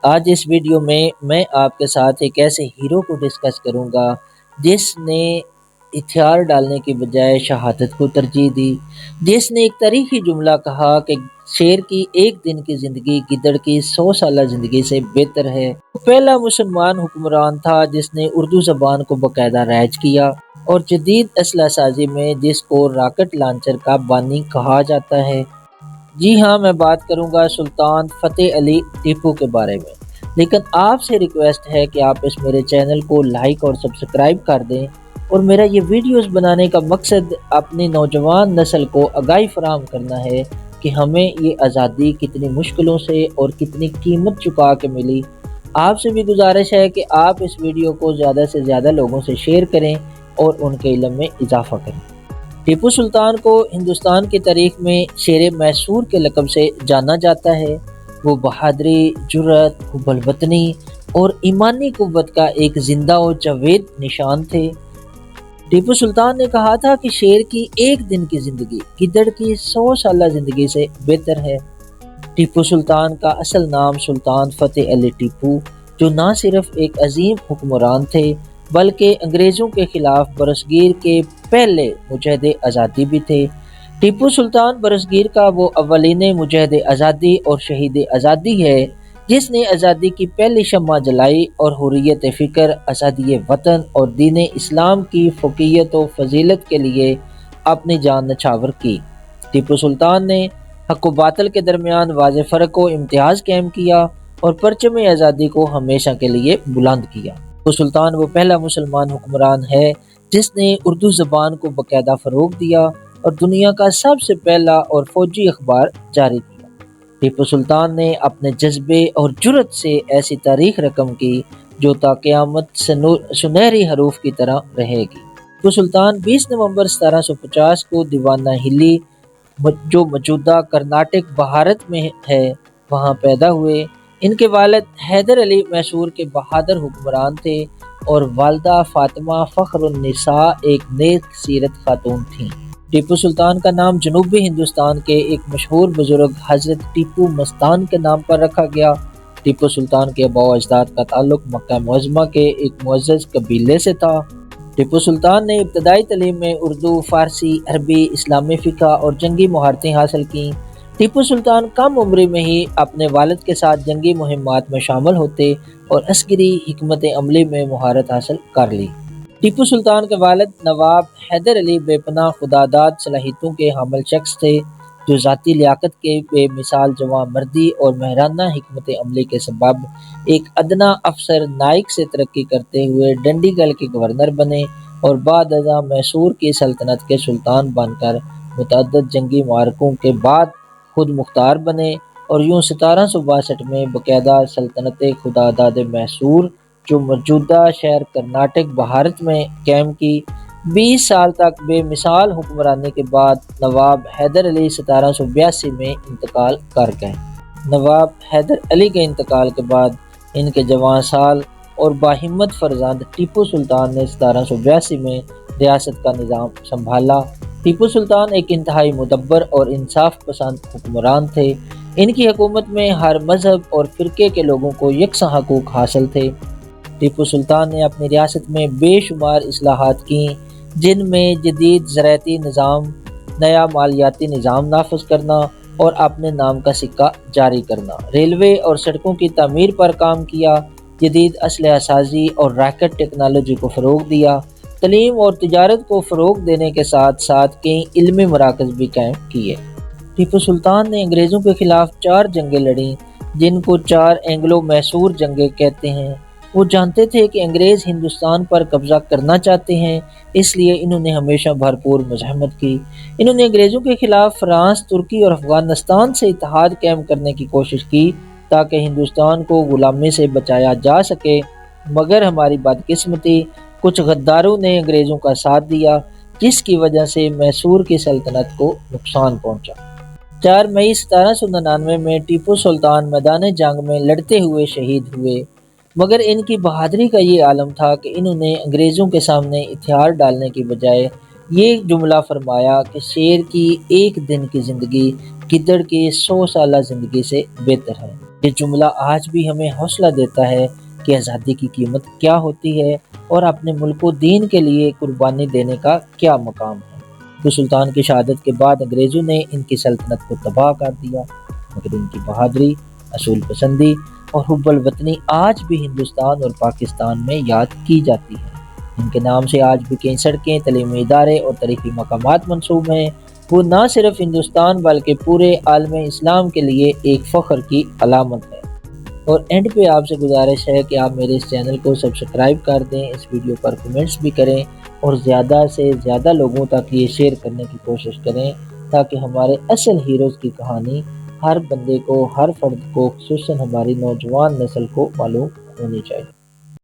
آج اس ویڈیو میں آپ کے ساتھ ایک ایسے ہیرو کو ڈسکس کروں گا جس نے ہتھیار ڈالنے کی بجائے شہادت کو ترجیح دی، جس نے ایک تاریخی جملہ کہا کہ شیر کی ایک دن کی زندگی گدڑ کی 100 سالہ زندگی سے بہتر ہے۔ وہ پہلا مسلمان حکمران تھا جس نے اردو زبان کو باقاعدہ رائج کیا اور جدید اسلحہ سازی میں جس کو راکٹ لانچر کا بانی کہا جاتا ہے۔ جی ہاں، میں بات کروں گا سلطان فتح علی ٹیپو کے بارے میں، لیکن آپ سے ریکویسٹ ہے کہ آپ اس میرے چینل کو لائک اور سبسکرائب کر دیں، اور میرا یہ ویڈیوز بنانے کا مقصد اپنی نوجوان نسل کو آگاہی فراہم کرنا ہے کہ ہمیں یہ آزادی کتنی مشکلوں سے اور کتنی قیمت چکا کے ملی۔ آپ سے بھی گزارش ہے کہ آپ اس ویڈیو کو زیادہ سے زیادہ لوگوں سے شیئر کریں اور ان کے علم میں اضافہ کریں۔ ٹیپو سلطان کو ہندوستان کی تاریخ میں شیر میسور کے لقب سے جانا جاتا ہے۔ وہ بہادری، جرأت، حب الوطنی اور ایمانی قوت کا ایک زندہ و جاوید نشان تھے۔ ٹیپو سلطان نے کہا تھا کہ شیر کی ایک دن کی زندگی گدڑ کی 100 سالہ زندگی سے بہتر ہے۔ ٹیپو سلطان کا اصل نام سلطان فتح علی ٹیپو، جو نہ صرف ایک عظیم حکمران تھے بلکہ انگریزوں کے خلاف برصغیر کے پہلے مجاہد آزادی بھی تھے۔ ٹیپو سلطان برصغیر کا وہ اولین مجاہد آزادی اور شہید آزادی ہے جس نے آزادی کی پہلی شمع جلائی اور حریت فکر، آزادی وطن اور دین اسلام کی فوقیت و فضیلت کے لیے اپنی جان نچھاور کی۔ ٹیپو سلطان نے حق و باطل کے درمیان واضح فرق و امتیاز قائم کیا اور پرچم آزادی کو ہمیشہ کے لیے بلند کیا۔ ٹیپو سلطان وہ پہلا مسلمان حکمران ہے جس نے اردو زبان کو باقاعدہ فروغ دیا اور دنیا کا سب سے پہلا اور فوجی اخبار جاری کیا۔ ٹیپو سلطان نے اپنے جذبے اور جرأت سے ایسی تاریخ رقم کی جو تا قیامت سنہری حروف کی طرح رہے گی۔ ٹیپو سلطان 20 نومبر 1750 کو دیوانہ ہلی، جو موجودہ کرناٹک بھارت میں ہے، وہاں پیدا ہوئے۔ ان کے والد حیدر علی میسور کے بہادر حکمران تھے اور والدہ فاطمہ فخر النساء ایک نیک سیرت خاتون تھیں۔ ٹیپو سلطان کا نام جنوبی ہندوستان کے ایک مشہور بزرگ حضرت ٹیپو مستان کے نام پر رکھا گیا۔ ٹیپو سلطان کے آباء و اجداد کا تعلق مکہ معظمہ کے ایک معزز قبیلے سے تھا۔ ٹیپو سلطان نے ابتدائی تعلیم میں اردو، فارسی، عربی، اسلامی فقہ اور جنگی مہارتیں حاصل کیں۔ ٹیپو سلطان کم عمری میں ہی اپنے والد کے ساتھ جنگی مہمات میں شامل ہوتے اور عسکری حکمت عملی میں مہارت حاصل کر لی۔ ٹیپو سلطان کے والد نواب حیدر علی بے پناہ خداداد صلاحیتوں کے حامل شخص تھے، جو ذاتی لیاقت کے بے مثال جواں مردی اور ماہرانہ حکمت عملی کے سبب ایک ادنا افسر نائک سے ترقی کرتے ہوئے ڈنڈی گل کے گورنر بنے اور بعد ازاں میسور کی سلطنت کے سلطان بن کر متعدد جنگی معرکوں کے بعد خود مختار بنے، اور یوں 1762 میں باقاعدہ سلطنت خداداد میسور، جو موجودہ شہر کرناٹک بھارت میں قائم کی۔ 20 سال تک بے مثال حکمرانی کے بعد نواب حیدر علی 1782 میں انتقال کر گئے۔ نواب حیدر علی کے انتقال کے بعد ان کے جوان سال اور باہمت فرزند ٹیپو سلطان نے 1782 میں ریاست کا نظام سنبھالا۔ ٹیپو سلطان ایک انتہائی مدبر اور انصاف پسند حکمران تھے۔ ان کی حکومت میں ہر مذہب اور فرقے کے لوگوں کو یکساں حقوق حاصل تھے۔ ٹیپو سلطان نے اپنی ریاست میں بے شمار اصلاحات کیں، جن میں جدید زرعی نظام، نیا مالیاتی نظام نافذ کرنا اور اپنے نام کا سکہ جاری کرنا، ریلوے اور سڑکوں کی تعمیر پر کام کیا، جدید اسلحہ سازی اور راکٹ ٹیکنالوجی کو فروغ دیا، تعلیم اور تجارت کو فروغ دینے کے ساتھ ساتھ کئی علمی مراکز بھی قائم کیے۔ ٹیپو سلطان نے انگریزوں کے خلاف 4 جنگیں لڑیں، جن کو 4 اینگلو میسور جنگیں کہتے ہیں۔ وہ جانتے تھے کہ انگریز ہندوستان پر قبضہ کرنا چاہتے ہیں، اس لیے انہوں نے ہمیشہ بھرپور مزاحمت کی۔ انہوں نے انگریزوں کے خلاف فرانس، ترکی اور افغانستان سے اتحاد قائم کرنے کی کوشش کی تاکہ ہندوستان کو غلامی سے بچایا جا سکے، مگر ہماری بدقسمتی کچھ غداروں نے انگریزوں کا ساتھ دیا، جس کی وجہ سے میسور کی سلطنت کو نقصان پہنچا۔ 4 مئی 1799 میں ٹیپو سلطان میدان جنگ میں لڑتے ہوئے شہید ہوئے، مگر ان کی بہادری کا یہ عالم تھا کہ انہوں نے انگریزوں کے سامنے ہتھیار ڈالنے کی بجائے یہ جملہ فرمایا کہ شیر کی ایک دن کی زندگی گدڑ کی 100 سالہ زندگی سے بہتر ہے۔ یہ جملہ آج بھی ہمیں حوصلہ دیتا ہے کہ آزادی کی قیمت کیا ہوتی ہے اور اپنے ملک و دین کے لیے قربانی دینے کا کیا مقام ہے۔ ٹیپو سلطان کی شہادت کے بعد انگریزوں نے ان کی سلطنت کو تباہ کر دیا، مگر ان کی بہادری، اصول پسندی اور حب الوطنی آج بھی ہندوستان اور پاکستان میں یاد کی جاتی ہے۔ ان کے نام سے آج بھی کئی سڑکیں، تعلیمی ادارے اور تاریخی مقامات منسوب ہیں۔ وہ نہ صرف ہندوستان بلکہ پورے عالم اسلام کے لیے ایک فخر کی علامت ہے۔ اور اینڈ پہ آپ سے گزارش ہے کہ آپ میرے اس چینل کو سبسکرائب کر دیں، اس ویڈیو پر کمنٹس بھی کریں اور زیادہ سے زیادہ لوگوں تک یہ شیئر کرنے کی کوشش کریں تاکہ ہمارے اصل ہیروز کی کہانی ہر بندے کو، ہر فرد کو، خصوصاً ہماری نوجوان نسل کو معلوم ہونی چاہیے۔